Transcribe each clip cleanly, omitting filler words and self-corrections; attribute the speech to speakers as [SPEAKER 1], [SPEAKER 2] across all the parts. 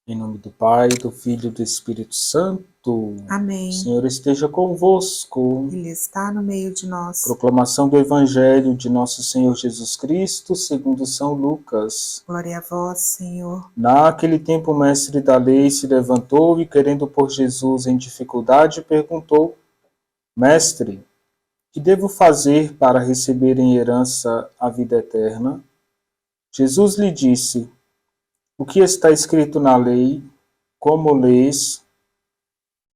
[SPEAKER 1] Em nome do Pai, do Filho e do Espírito Santo.
[SPEAKER 2] Amém.
[SPEAKER 1] O Senhor esteja convosco.
[SPEAKER 2] Ele está no meio de nós.
[SPEAKER 1] Proclamação do Evangelho de Nosso Senhor Jesus Cristo, segundo São Lucas.
[SPEAKER 2] Glória a vós, Senhor.
[SPEAKER 1] Naquele tempo, o mestre da lei se levantou e, querendo pôr Jesus em dificuldade, perguntou: Mestre, que devo fazer para receber em herança a vida eterna? Jesus lhe disse: O que está escrito na lei? Como lês?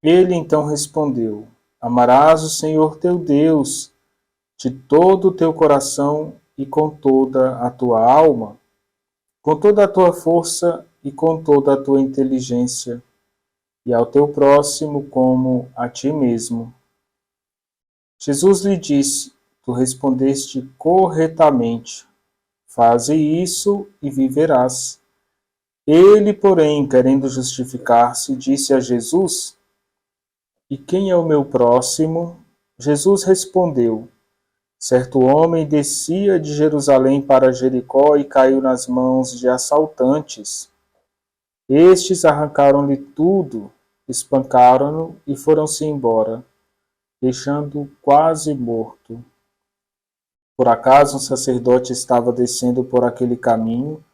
[SPEAKER 1] Ele então respondeu: Amarás o Senhor teu Deus de todo o teu coração e com toda a tua alma, com toda a tua força e com toda a tua inteligência, e ao teu próximo como a ti mesmo. Jesus lhe disse: Tu respondeste corretamente. Faze isso e viverás. Ele, porém, querendo justificar-se, disse a Jesus: E quem é o meu próximo? Jesus respondeu: Certo homem descia de Jerusalém para Jericó e caiu nas mãos de assaltantes. Estes arrancaram-lhe tudo, espancaram-no e foram-se embora, deixando-o quase morto. Por acaso um sacerdote estava descendo por aquele caminho.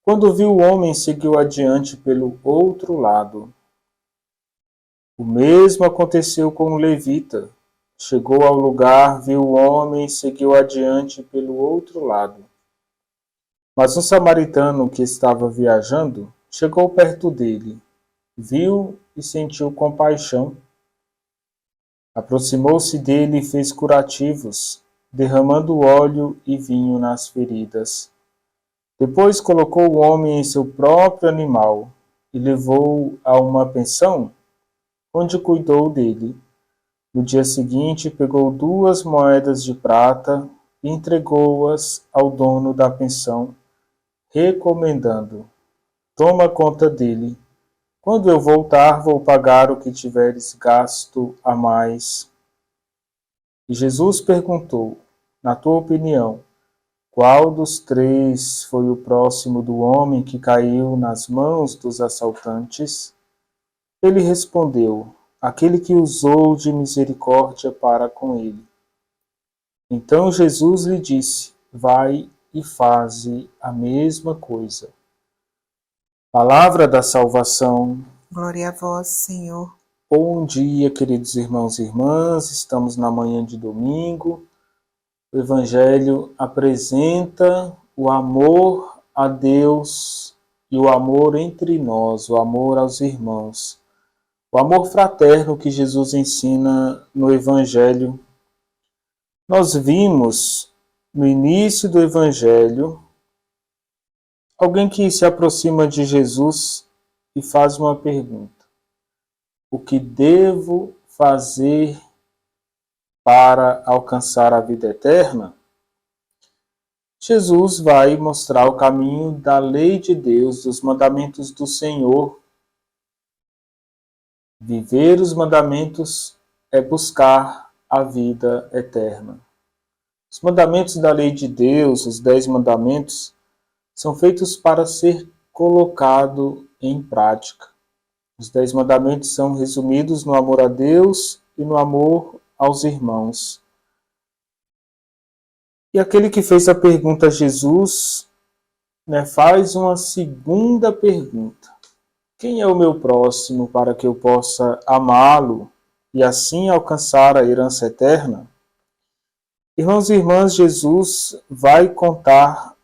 [SPEAKER 1] Quando viu o homem, seguiu adiante pelo outro lado. O mesmo aconteceu com o levita. Chegou ao lugar, viu o homem e seguiu adiante pelo outro lado. Mas um samaritano que estava viajando chegou perto dele, viu e sentiu compaixão. Aproximou-se dele e fez curativos, derramando óleo e vinho nas feridas. Depois colocou o homem em seu próprio animal e levou-o a uma pensão, onde cuidou dele. No dia seguinte, pegou 2 moedas de prata e entregou-as ao dono da pensão, recomendando: Toma conta dele. Quando eu voltar, vou pagar o que tiveres gasto a mais. E Jesus perguntou: Na tua opinião, qual dos 3 foi o próximo do homem que caiu nas mãos dos assaltantes? Ele respondeu: Aquele que usou de misericórdia para com ele. Então Jesus lhe disse: Vai e faze a mesma coisa. Palavra da salvação.
[SPEAKER 2] Glória a vós, Senhor.
[SPEAKER 1] Bom dia, queridos irmãos e irmãs. Estamos na manhã de domingo. O Evangelho apresenta o amor a Deus e o amor entre nós, o amor aos irmãos. O amor fraterno que Jesus ensina no Evangelho. Nós vimos no início do Evangelho alguém que se aproxima de Jesus e faz uma pergunta: O que devo fazer para alcançar a vida eterna? Jesus vai mostrar o caminho da lei de Deus, dos mandamentos do Senhor. Viver os mandamentos é buscar a vida eterna. Os mandamentos da lei de Deus, os 10 mandamentos, são feitos para ser colocado em prática. Os 10 mandamentos são resumidos no amor a Deus e no amor aos irmãos. E aquele que fez a pergunta a Jesus, faz uma segunda pergunta: Quem é o meu próximo para que eu possa amá-lo e assim alcançar a herança eterna? Irmãos e irmãs, Jesus vai contar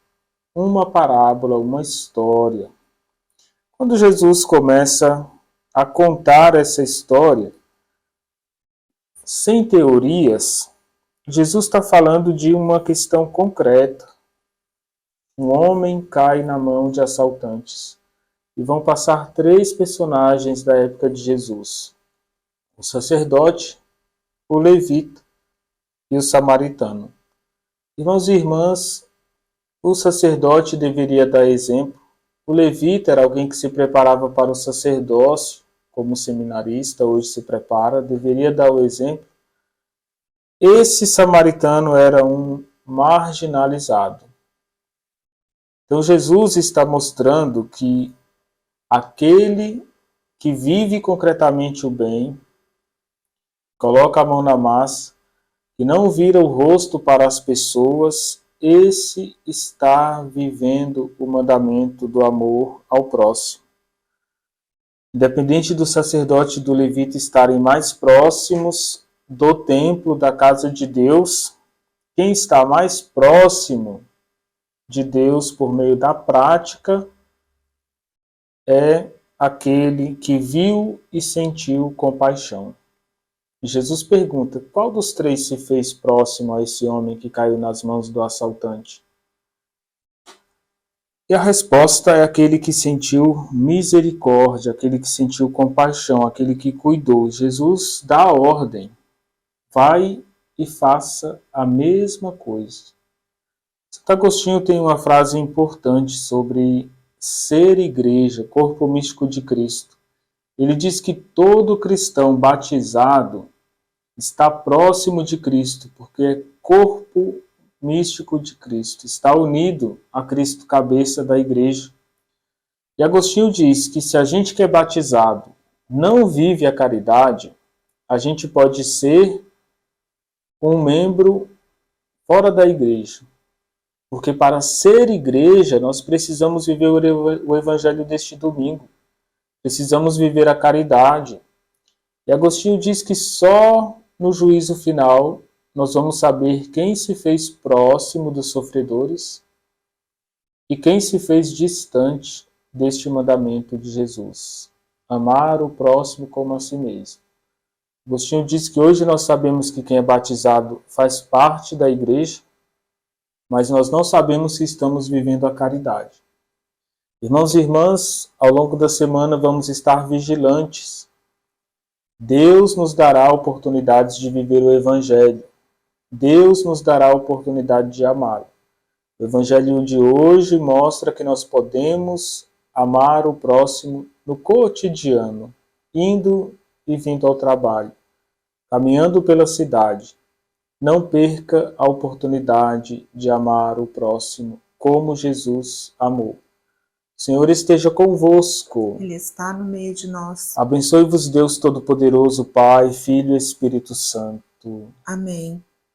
[SPEAKER 1] uma parábola, uma história. Quando Jesus começa a contar essa história, sem teorias, Jesus está falando de uma questão concreta. Um homem cai na mão de assaltantes. E vão passar 3 personagens da época de Jesus: o sacerdote, o levita e o samaritano. Irmãos e irmãs, o sacerdote deveria dar exemplo. O levita era alguém que se preparava para o sacerdócio, como seminarista hoje se prepara, deveria dar o exemplo. Esse samaritano era um marginalizado. Então Jesus está mostrando que Aquele que vive concretamente o bem, coloca a mão na massa, que não vira o rosto para as pessoas, esse está vivendo o mandamento do amor ao próximo. Independente do sacerdote e do levita estarem mais próximos do templo, da casa de Deus, quem está mais próximo de Deus por meio da prática é aquele que viu e sentiu compaixão. E Jesus pergunta: qual dos três se fez próximo a esse homem que caiu nas mãos do assaltante? E a resposta é aquele que sentiu misericórdia, aquele que sentiu compaixão, aquele que cuidou. Jesus dá a ordem: vai e faça a mesma coisa. Santo Agostinho tem uma frase importante sobre ser igreja, corpo místico de Cristo. Ele diz que todo cristão batizado está próximo de Cristo, porque é corpo místico de Cristo, está unido a Cristo, cabeça da igreja. E Agostinho diz que se a gente que é batizado não vive a caridade, a gente pode ser um membro fora da igreja. Porque para ser igreja, nós precisamos viver o evangelho deste domingo. Precisamos viver a caridade. E Agostinho diz que só no juízo final nós vamos saber quem se fez próximo dos sofredores e quem se fez distante deste mandamento de Jesus. Amar o próximo como a si mesmo. Agostinho diz que hoje nós sabemos que quem é batizado faz parte da igreja, mas nós não sabemos se estamos vivendo a caridade. Irmãos e irmãs, ao longo da semana vamos estar vigilantes. Deus nos dará oportunidades de viver o Evangelho. Deus nos dará a oportunidade de amá-lo. O Evangelho de hoje mostra que nós podemos amar o próximo no cotidiano, indo e vindo ao trabalho, caminhando pela cidade. Não perca a oportunidade de amar o próximo como Jesus amou. O Senhor esteja convosco.
[SPEAKER 2] Ele está no meio de nós.
[SPEAKER 1] Abençoe-vos Deus Todo-Poderoso, Pai, Filho e Espírito Santo.
[SPEAKER 2] Amém.